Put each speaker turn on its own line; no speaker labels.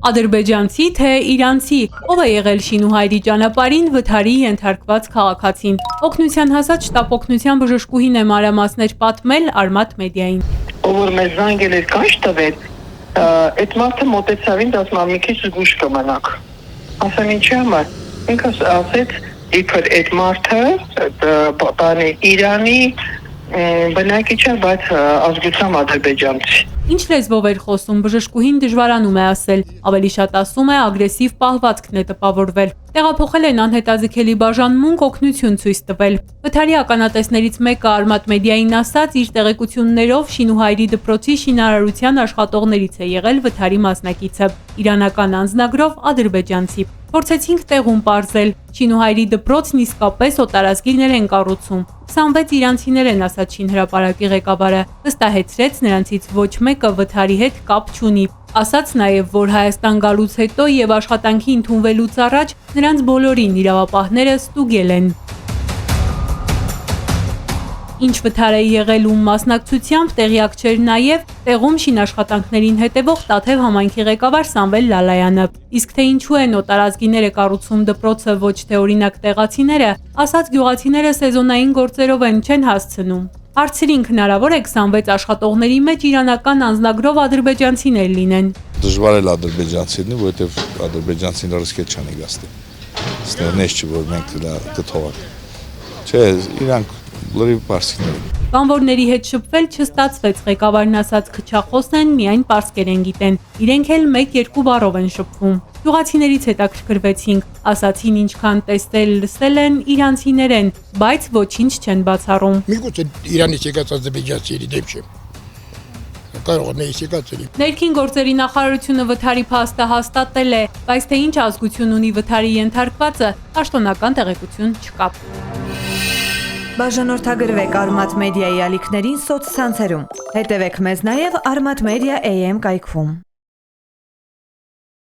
Ադրբեջանցի թե իրանցի, ով է եղել Շինուհայրի ճանապարհին վթարի ենթարկված քաղաքացին։ Օգնության հասած շտապօգնության բժշկուհին է մանրամասներ պատմել Արմաթ մեդիային։
Ով որ մեզ զանգել էր կանչ տվել, այդ մարդը մոտեցավ ինձ, ասում մի քիչ զգուշ կմնաք։ Ասեմ ինչի համար։ Ինքը ասեց, իբր այդ մարդը բանի Իրանի բնակիչ է, բայց ազգությամբ ադրբեջանցի։
Ինչ լեզվով էր խոսում, բժշկուհին դժվարանում է ասել, ավելի շատ ասում է ագրեսիվ պահվածքն է տպավորվել։ Տեղափոխել են անհետաձգելի բաժանմունք օգնություն ցույց տվել։ Վթարի ականատեսներից մեկը Արմաթ մեդիային ասաց, իր տեղեկություններով Շինուհայրի դպրոցի շինարարության աշխատողներից է եղել վթարի մասնակիցը, իրանական անձնագրով ադրբեջանցի։ Փորձեցինք տեղում պարզել, Շինուհայրի դպրոցն իսկապես օտարազգիներ են կառուցում։ 26 իրանցիներ են, ասաց շինհրապարակի ղեկավարը, վստահեցրեց նրանցից ոչ մեկը վթարի հետ կապ չունի։ Ասաց նաև, որ Հայաստան գալուց հետո եւ աշխատանքի ընդունվելուց առաջ նրանց բոլորին իրավապահները ստուգել են։ Ինչ վթար է եղել ում մասնակցությամբ տեղյակ չէր նաև տեղում շինաշխատանքներին հետևող Տաթև համայնքի ղեկավար Սամվել Լալայանը։ Իսկ թե ինչու են օտարազգիները կառուցում դպրոցը, ոչ թե օրինակ տեղացիները, ասաց գյուղացիները սեզոնային գործերով են չեն հասցնում։ Հարցրինք հնարավոր է 26 աշխատողների մեջ իրանական անձնագրով ադրբեջանցիներ լինեն։
Դժվար է ադրբեջանցիներն, որովհետև ադրբեջանցիները ռիսկ չեն եկաստի։ Ստերնես չի որ մենք դա կթողանք։ Չէ, իրանք լրիվ պարսիկներ են։
Բանվորների հետ շփվել չստացվեց, ղեկավարն ասաց քչախոս են, միայն պարսկերեն գիտեն։ Իրենք էլ 1-2 բառով են շփվում։ Գյուղացիներից հետաքրքրվեցինք, ասացին ինչքան տեսել լսել են իրանցիներ են, բայց ոչինչ չեն բացառում։
Միգուցե Իրանից եկած ադրբեջանցիների դեպք չէ։ Կարող է եկած լինի։
Ներքին գործերի նախարարությունը վթարի փաստը հաստատել է, բայց թե ինչ ազգություն ունի վթարի ենթարկվածը, պաշտոնական տեղեկություն չկա։
Բաժանորդագրվեք Արմաթ մեդիայի ալիքներին սոցցանցերում։ Հետևեք մեզ նաև Արմաթ մեդիա AM կայքում։